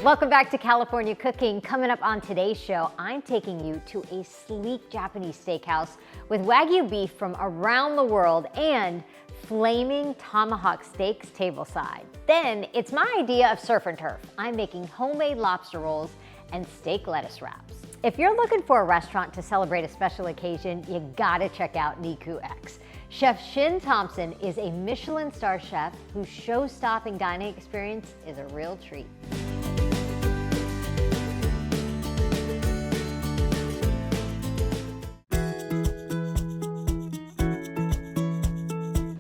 Welcome back to California Cooking. Coming up on today's show, I'm taking you to a sleek Japanese steakhouse with Wagyu beef from around the world and flaming tomahawk steaks tableside. Then it's my idea of surf and turf. I'm making homemade lobster rolls and steak lettuce wraps. If you're looking for a restaurant to celebrate a special occasion, you gotta check out Niku X. Chef Shin Thompson is a Michelin star chef whose show-stopping dining experience is a real treat.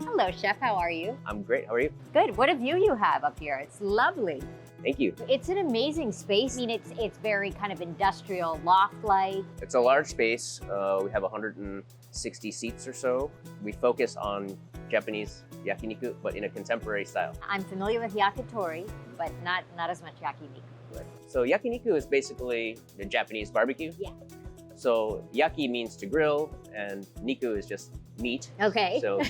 Hello, Chef. How are you? I'm great. How are you? Good. What a view you have up here. It's lovely. Thank you. It's an amazing space. I mean, it's very kind of industrial, loft-like. It's a large space. We have 160 seats or so. We focus on Japanese yakiniku, but in a contemporary style. I'm familiar with yakitori, but not as much yakiniku. Right. So yakiniku is basically the Japanese barbecue. Yeah. So yaki means to grill, and niku is just meat. Okay. So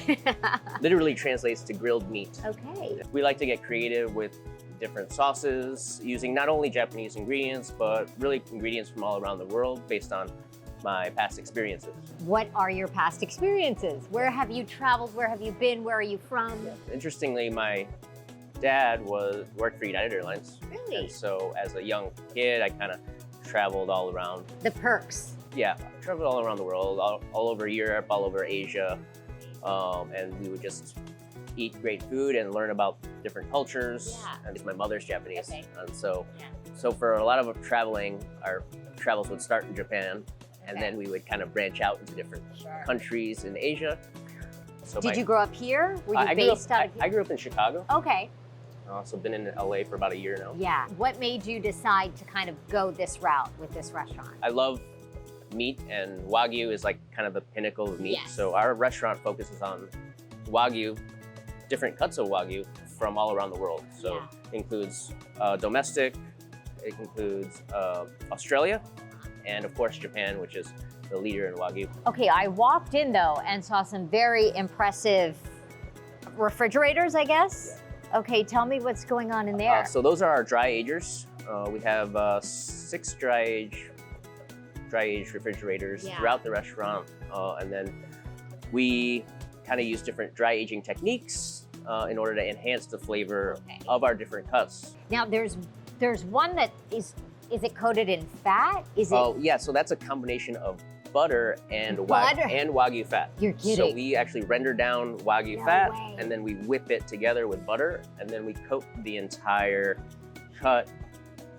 literally translates to grilled meat. Okay. We like to get creative with different sauces, using not only Japanese ingredients, but really ingredients from all around the world based on my past experiences. What are your past experiences? Where have you traveled? Where have you been? Where are you from? Interestingly, my dad worked for United Airlines. Really? And so as a young kid, I kind of traveled all around. The perks. Yeah, I traveled all around the world, all over Europe, all over Asia. And we would just eat great food and learn about different cultures. Yeah. And my mother's Japanese. Okay. And so for a lot of traveling, our travels would start in Japan, and Okay. then we would kind of branch out into different countries in Asia. So Did you grow up here? Were you I based out of here? I grew up in Chicago. Okay. So been in LA for about a year now. Yeah. What made you decide to kind of go this route with this restaurant? I love meat, and Wagyu is like kind of the pinnacle of meat. Yes. So our restaurant focuses on Wagyu, different cuts of Wagyu from all around the world. So Yeah. it includes domestic, it includes Australia, and of course Japan, which is the leader in Wagyu. Okay, I walked in though and saw some very impressive refrigerators, I guess. Okay, tell me what's going on in there. So those are our dry agers. We have 6 dry age refrigerators Yeah. throughout the restaurant, and then we kind of use different dry aging techniques in order to enhance the flavor of our different cuts. Now there's one that is it coated in fat? Is it? Oh yeah, so that's a combination of butter and Butter? Wagyu fat. You're kidding. So we actually render down Wagyu No fat, way. and then we whip it together with butter, and then we coat the entire cut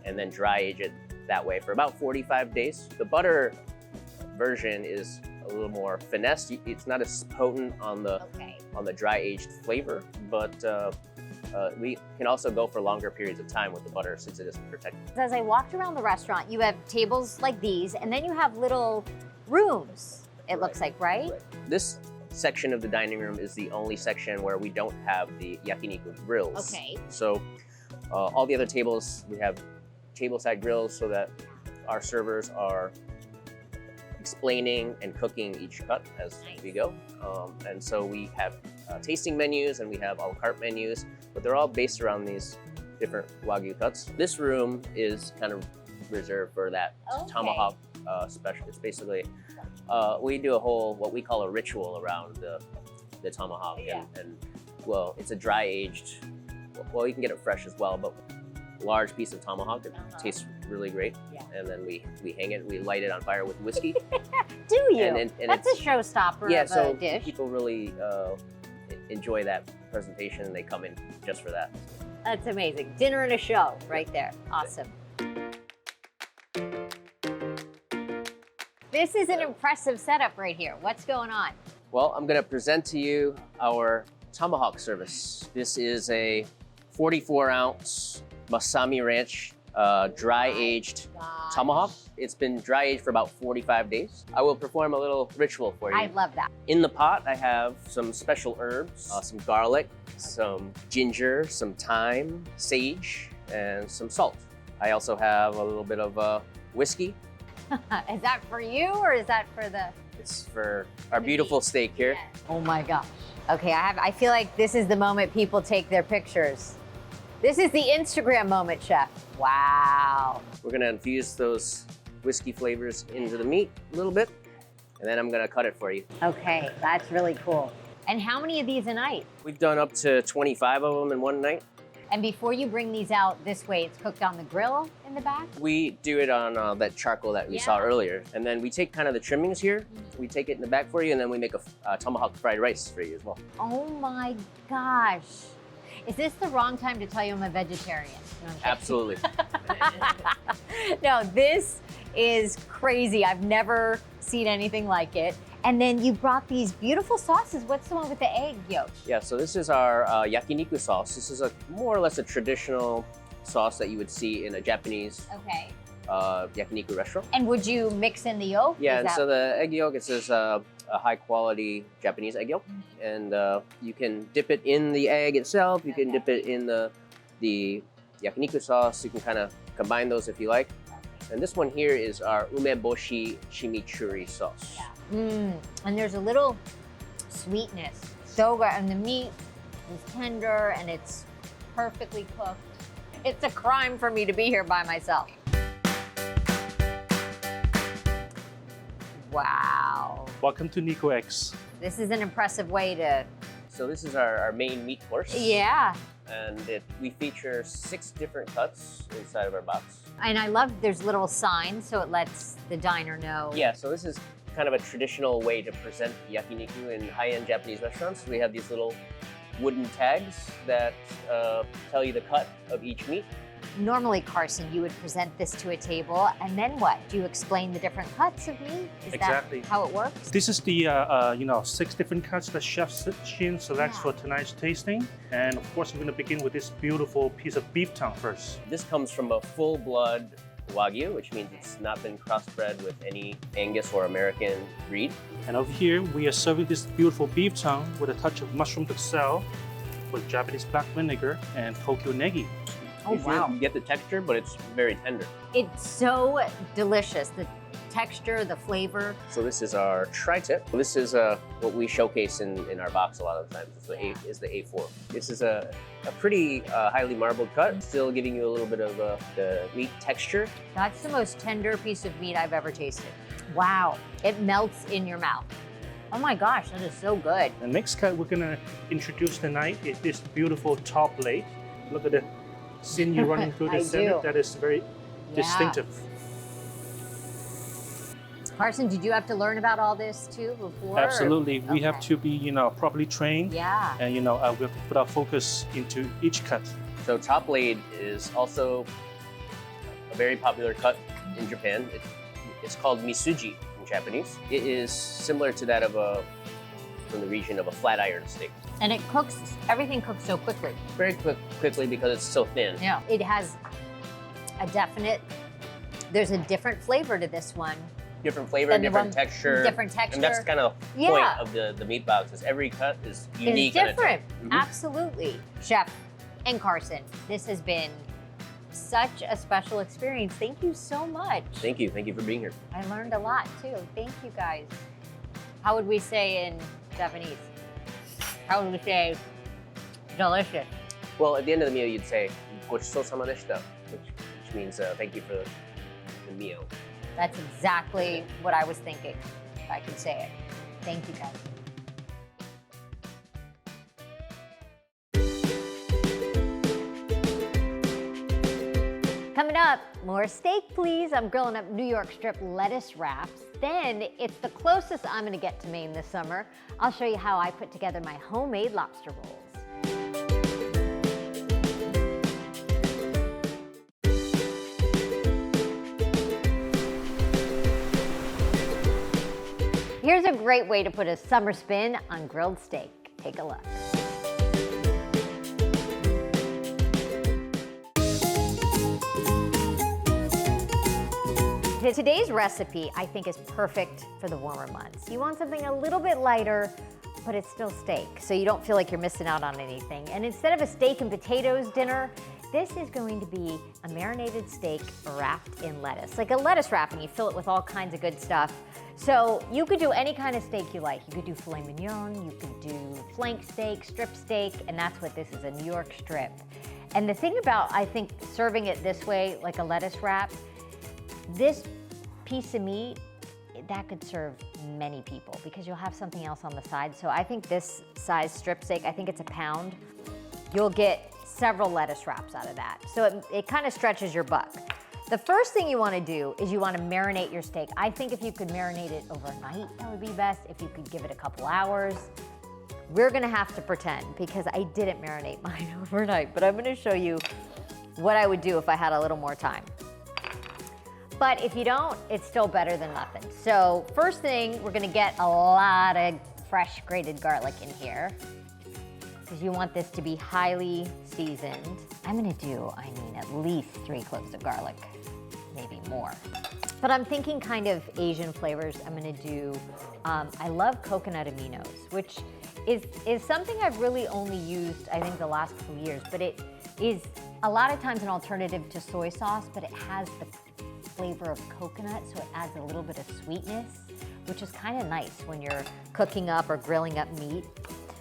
and then dry age it that way for about 45 days. The butter version is a little more finessed. It's not as potent on the Okay. dry aged flavor, but we can also go for longer periods of time with the butter since it is protected. As I walked around the restaurant, you have tables like these, and then you have little rooms, it looks like, right? This section of the dining room is the only section where we don't have the yakiniku grills. Okay. So all the other tables, we have tableside grills so that our servers are explaining and cooking each cut as we go. And so we have tasting menus and we have a la carte menus, but they're all based around these different Wagyu cuts. This room is kind of reserved for that tomahawk special. It's basically, we do a whole, what we call a ritual around the tomahawk. Yeah. And well, it's a dry aged, well, you can get it fresh as well, but large piece of tomahawk. It tastes really great. Yeah. And then we hang it, we light it on fire with whiskey. Do you? And That's a it's- showstopper Yeah, of so a dish. people really enjoy that presentation, and they come in just for that. That's amazing. Dinner and a show right there. Awesome. This is an impressive setup right here. What's going on? Well, I'm gonna present to you our tomahawk service. This is a 44-ounce Masami Ranch dry-aged tomahawk. It's been dry-aged for about 45 days. I will perform a little ritual for you. I love that. In the pot, I have some special herbs, some garlic, some ginger, some thyme, sage, and some salt. I also have a little bit of whiskey. Is that for you or is that for the? It's for our beautiful steak here. Oh my gosh. Okay, I feel like this is the moment people take their pictures. This is the Instagram moment, chef. Wow. We're gonna infuse those whiskey flavors into the meat a little bit, and then I'm gonna cut it for you. Okay, that's really cool. And how many of these a night? We've done up to 25 of them in one night. And before you bring these out this way, it's cooked on the grill in the back? We do it on that charcoal that we saw earlier. And then we take kind of the trimmings here, we take it in the back for you, and then we make a tomahawk fried rice for you as well. Oh my gosh. Is this the wrong time to tell you I'm a vegetarian? No, Absolutely. no, this is crazy. I've never seen anything like it. And then you brought these beautiful sauces. What's the one with the egg yolk? Yeah, so this is our yakiniku sauce. This is a more or less a traditional sauce that you would see in a Japanese yakiniku restaurant. And would you mix in the yolk? Yeah, and so the egg yolk, it says a high quality Japanese egg yolk. And you can dip it in the egg itself. You can dip it in the yakiniku sauce. You can kind of combine those if you like. And this one here is our umeboshi chimichurri sauce. Yeah. And there's a little sweetness. So good. And the meat is tender and it's perfectly cooked. It's a crime for me to be here by myself. Wow. Welcome to Niku X. This is an impressive way to... So this is our main meat course. Yeah. And we feature 6 different cuts inside of our box. And I love there's little signs so it lets the diner know. Yeah, so this is kind of a traditional way to present yakiniku in high-end Japanese restaurants. We have these little wooden tags that tell you the cut of each meat. Normally, Carson, you would present this to a table, and then what? Do you explain the different cuts of meat? Is Exactly. that how it works? This is the 6 different cuts that Chef Shin selects for tonight's tasting. And of course, we're going to begin with this beautiful piece of beef tongue first. This comes from a full-blood Wagyu, which means it's not been crossbred with any Angus or American breed. And over here, we are serving this beautiful beef tongue with a touch of mushroom duxelle with Japanese black vinegar and Tokyo negi. Oh, wow. You get the texture, but it's very tender. It's so delicious. The texture, the flavor. So this is our tri-tip. This is what we showcase in our box a lot of the times. It's the A4. This is a pretty highly marbled cut, still giving you a little bit of the meat texture. That's the most tender piece of meat I've ever tasted. Wow. It melts in your mouth. Oh my gosh, that is so good. The next cut we're going to introduce tonight is this beautiful top plate. Look at the sinew running through the center. That is very distinctive. Carson, did you have to learn about all this too before? Absolutely. We have to be, properly trained. Yeah. And, we have to put our focus into each cut. So top blade is also a very popular cut in Japan. It's called misuji in Japanese. It is similar to that of from the region of a flat iron steak. And it cooks, everything cooks so quickly. Very quickly because it's so thin. Yeah. It has there's a different flavor to this one. Different flavor, different texture. Different texture. And that's kind of the point of the meat box is every cut is unique. It's different. Absolutely. Chef and Carson, this has been such a special experience. Thank you so much. Thank you. Thank you for being here. I learned a lot too. Thank you guys. How would we say in Japanese? How would we say delicious? Well, at the end of the meal, you'd say "gochitosama deshita," which means thank you for the meal. That's exactly what I was thinking, if I could say it. Thank you, guys. Coming up, more steak, please. I'm grilling up New York strip lettuce wraps. Then it's the closest I'm gonna get to Maine this summer. I'll show you how I put together my homemade lobster rolls. Here's a great way to put a summer spin on grilled steak. Take a look. Today's recipe, I think, is perfect for the warmer months. You want something a little bit lighter, but it's still steak, so you don't feel like you're missing out on anything. And instead of a steak and potatoes dinner, this is going to be a marinated steak wrapped in lettuce. Like a lettuce wrap, and you fill it with all kinds of good stuff. So you could do any kind of steak you like. You could do filet mignon, you could do flank steak, strip steak, and that's what this is, a New York strip. And the thing about, I think, serving it this way, like a lettuce wrap, this piece of meat, that could serve many people because you'll have something else on the side. So I think this size strip steak, I think it's a pound, you'll get several lettuce wraps out of that. So it kind of stretches your buck. The first thing you want to do is you want to marinate your steak. I think if you could marinate it overnight, that would be best. If you could give it a couple hours. We're gonna have to pretend because I didn't marinate mine overnight, but I'm gonna show you what I would do if I had a little more time. But if you don't, it's still better than nothing. So first thing, we're gonna get a lot of fresh grated garlic in here because you want this to be highly seasoned. I mean, at least 3 cloves of garlic, maybe more. But I'm thinking kind of Asian flavors. I'm gonna do, I love coconut aminos, which is something I've really only used, I think, the last couple years, but it is a lot of times an alternative to soy sauce, but it has the flavor of coconut, so it adds a little bit of sweetness, which is kind of nice when you're cooking up or grilling up meat.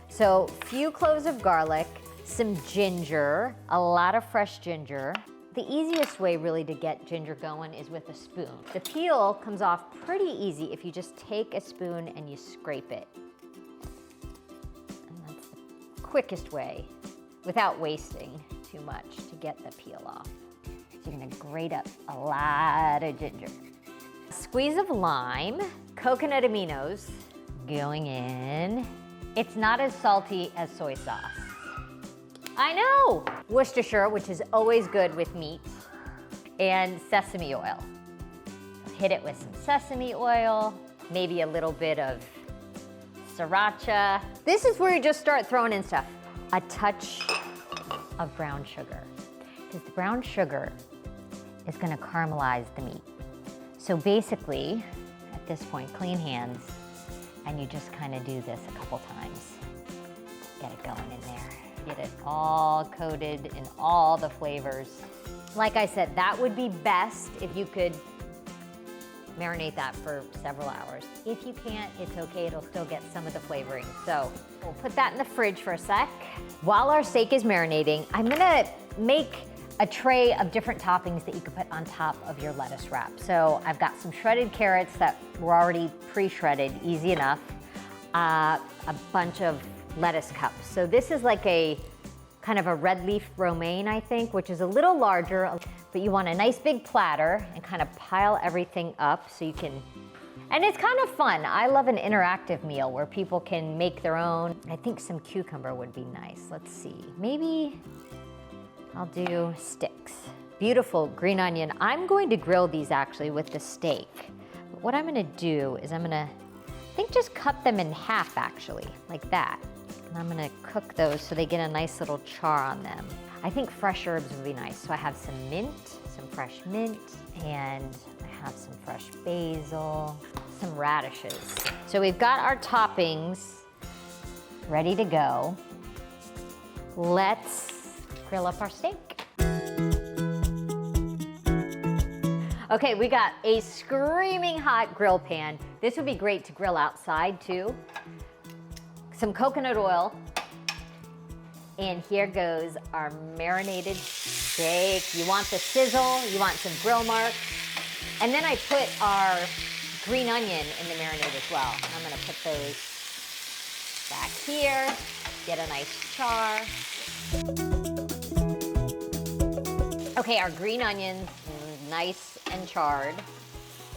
So a few cloves of garlic, some ginger, a lot of fresh ginger. The easiest way really to get ginger going is with a spoon. The peel comes off pretty easy if you just take a spoon and you scrape it. And that's the quickest way without wasting too much to get the peel off. So you're gonna grate up a lot of ginger. Squeeze of lime, coconut aminos going in. It's not as salty as soy sauce. I know! Worcestershire, which is always good with meat, and sesame oil. Hit it with some sesame oil, maybe a little bit of sriracha. This is where you just start throwing in stuff. A touch of brown sugar, because the brown sugar is gonna caramelize the meat. So basically, at this point, clean hands, and you just kind of do this a couple times. Get it going in there. Get it all coated in all the flavors. Like I said, that would be best if you could marinate that for several hours. If you can't, it's okay, it'll still get some of the flavoring. So we'll put that in the fridge for a sec. While our steak is marinating, I'm gonna make a tray of different toppings that you could put on top of your lettuce wrap. So I've got some shredded carrots that were already pre-shredded, easy enough. A bunch of lettuce cups. So this is like a kind of a red leaf romaine, I think, which is a little larger, but you want a nice big platter and kind of pile everything up so you can, and it's kind of fun. I love an interactive meal where people can make their own. I think some cucumber would be nice. Let's see, maybe I'll do sticks. Beautiful green onion. I'm going to grill these actually with the steak. But what I'm gonna do is I'm gonna, I think just cut them in half actually, like that. And I'm gonna cook those so they get a nice little char on them. I think fresh herbs would be nice. So I have some mint, some fresh mint, and I have some fresh basil, some radishes. So we've got our toppings ready to go. Let's grill up our steak. Okay, we got a screaming hot grill pan. This would be great to grill outside too. Some coconut oil, and here goes our marinated steak. You want the sizzle, you want some grill marks, and then I put our green onion in the marinade as well. I'm gonna put those back here, get a nice char. Okay, our green onions, nice and charred,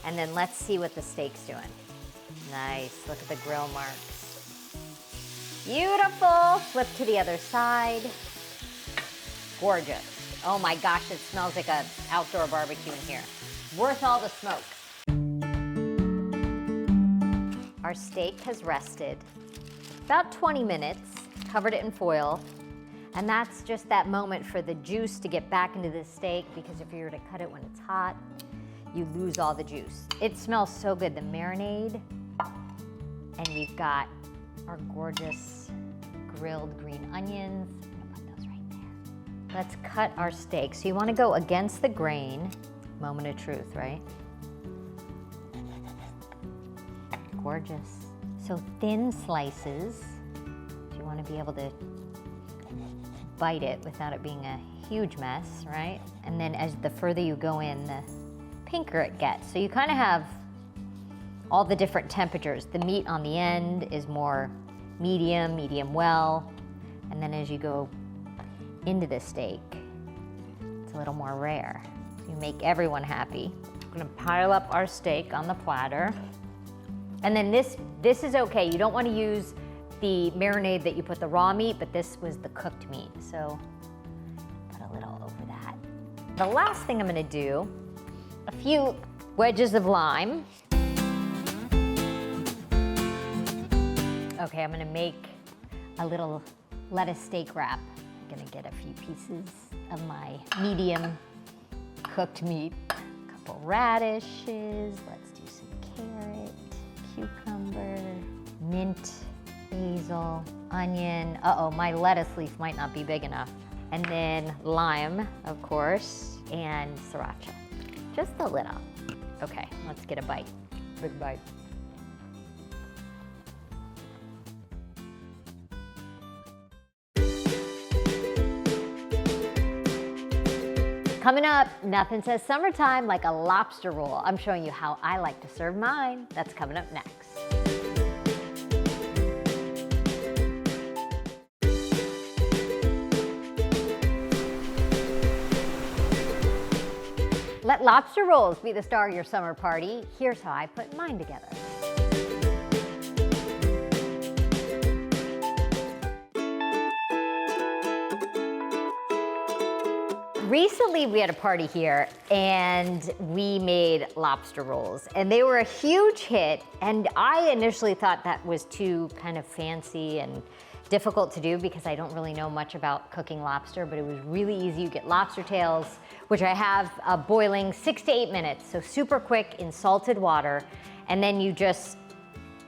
and then let's see what the steak's doing. Nice, look at the grill marks. Beautiful. Flip to the other side. Gorgeous. Oh my gosh, it smells like an outdoor barbecue in here. Worth all the smoke. Our steak has rested about 20 minutes, covered it in foil, and that's just that moment for the juice to get back into the steak, because if you were to cut it when it's hot, you lose all the juice. It smells so good, the marinade, and we've got our gorgeous grilled green onions. I'm gonna put those right there. Let's cut our steak. So you wanna go against the grain. Moment of truth, right? Gorgeous. So thin slices. You wanna be able to bite it without it being a huge mess, right? And then as the further you go in, the pinker it gets. So you kind of have all the different temperatures. The meat on the end is more medium, medium well, and then as you go into the steak, it's a little more rare. So you make everyone happy. I'm gonna pile up our steak on the platter. And then this is okay. You don't want to use the marinade that you put the raw meat, but this was the cooked meat. So put a little over that. The last thing I'm gonna do, a few wedges of lime. Okay, I'm gonna make a little lettuce steak wrap. I'm gonna get a few pieces of my medium cooked meat. A couple radishes, let's do some carrot, cucumber, mint, basil, onion. Uh-oh, my lettuce leaf might not be big enough. And then lime, of course, and sriracha. Just a little. Okay, let's get a bite. Big bite. Coming up, nothing says summertime like a lobster roll. I'm showing you how I like to serve mine. That's coming up next. Let lobster rolls be the star of your summer party. Here's how I put mine together. Recently we had a party here and we made lobster rolls and they were a huge hit, and I initially thought that was too kind of fancy and difficult to do because I don't really know much about cooking lobster, but it was really easy. You get lobster tails, which I have boiling 6 to 8 minutes, so super quick in salted water, and then you just,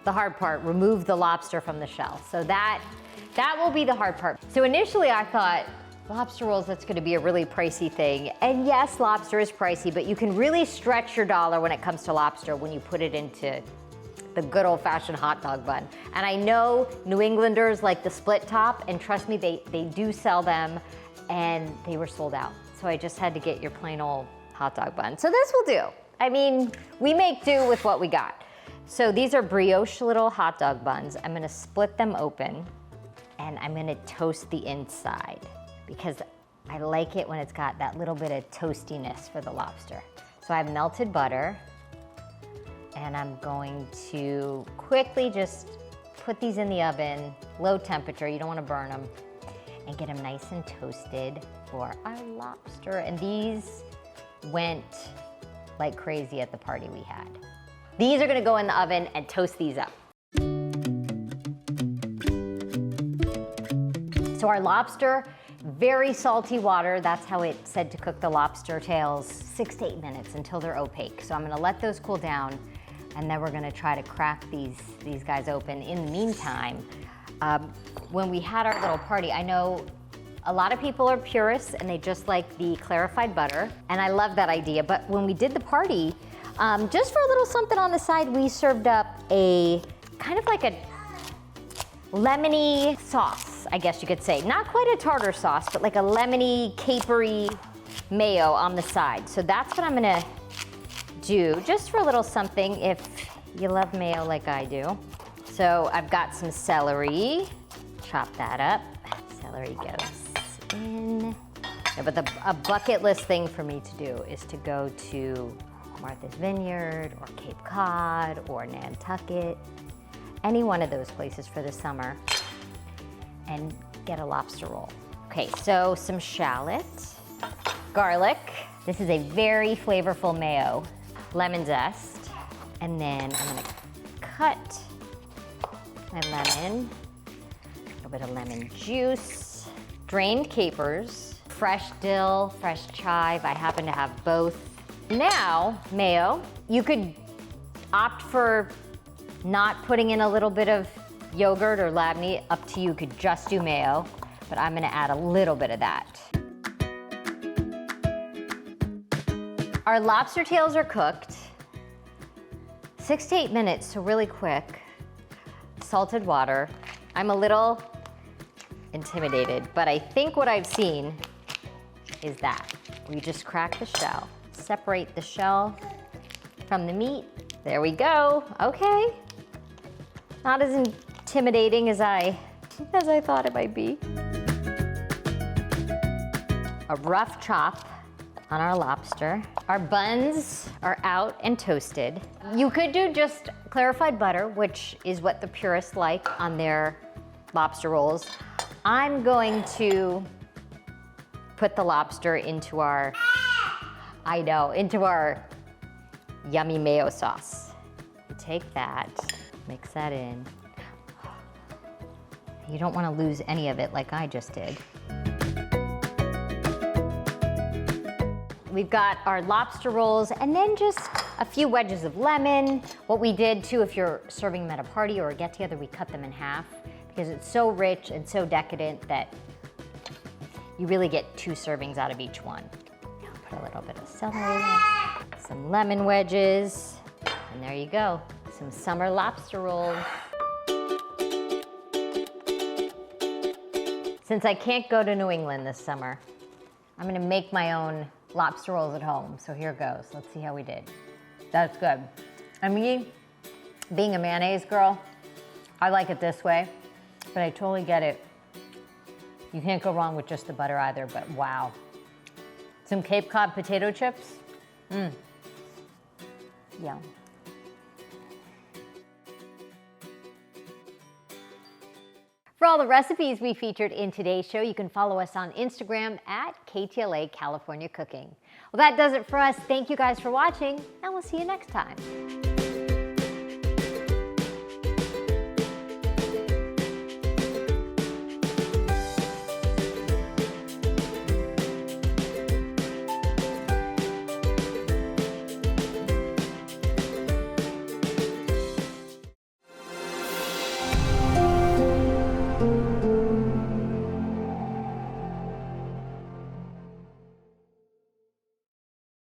the hard part, remove the lobster from the shell. So that will be the hard part. So initially I thought, lobster rolls, that's gonna be a really pricey thing. And yes, lobster is pricey, but you can really stretch your dollar when it comes to lobster when you put it into the good old-fashioned hot dog bun. And I know New Englanders like the split top, and trust me, they do sell them, and they were sold out. So I just had to get your plain old hot dog bun. So this will do. I mean, we make do with what we got. So these are brioche little hot dog buns. I'm gonna split them open, and I'm gonna toast the inside, because I like it when it's got that little bit of toastiness for the lobster. So I have melted butter, and I'm going to quickly just put these in the oven, low temperature, you don't wanna burn them, and get them nice and toasted for our lobster. And these went like crazy at the party we had. These are gonna go in the oven and toast these up. So our lobster, very salty water. That's how it said to cook the lobster tails, 6 to 8 minutes until they're opaque. So I'm gonna let those cool down, and then we're gonna try to crack these guys open. In the meantime, when we had our little party, I know a lot of people are purists and they just like the clarified butter, and I love that idea. But when we did the party, just for a little something on the side, we served up a kind of like a lemony sauce, I guess you could say. Not quite a tartar sauce, but like a lemony, capery mayo on the side. So that's what I'm gonna do, just for a little something if you love mayo like I do. So I've got some celery, chop that up. Celery goes in. Yeah, but a bucket list thing for me to do is to go to Martha's Vineyard or Cape Cod or Nantucket, any one of those places for the summer, and get a lobster roll. Okay, so some shallot, garlic. This is a very flavorful mayo, lemon zest, and then I'm gonna cut my lemon, a little bit of lemon juice, drained capers, fresh dill, fresh chive. I happen to have both. Now, mayo. You could opt for not putting in a little bit of yogurt or labneh, up to you. You could just do mayo, but I'm gonna add a little bit of that. Our lobster tails are cooked. 6 to 8 minutes, so really quick. Salted water. I'm a little intimidated, but I think what I've seen is that. We just crack the shell, separate the shell from the meat. There we go. Okay. Not as intimidating as I thought it might be. A rough chop on our lobster. Our buns are out and toasted. You could do just clarified butter, which is what the purists like on their lobster rolls. I'm going to put the lobster into our, into our yummy mayo sauce. Take that, mix that in. You don't want to lose any of it like I just did. We've got our lobster rolls and then just a few wedges of lemon. What we did too, if you're serving them at a party or a get together, we cut them in half because it's so rich and so decadent that you really get 2 servings out of each one. Put a little bit of celery, some lemon wedges, and there you go, some summer lobster rolls. Since I can't go to New England this summer, I'm gonna make my own lobster rolls at home. So here goes. Let's see how we did. That's good. I mean, being a mayonnaise girl, I like it this way, but I totally get it. You can't go wrong with just the butter either, but wow. Some Cape Cod potato chips. Yum. For all the recipes we featured in today's show, you can follow us on Instagram at KTLA California Cooking. Well, that does it for us. Thank you guys for watching, and we'll see you next time.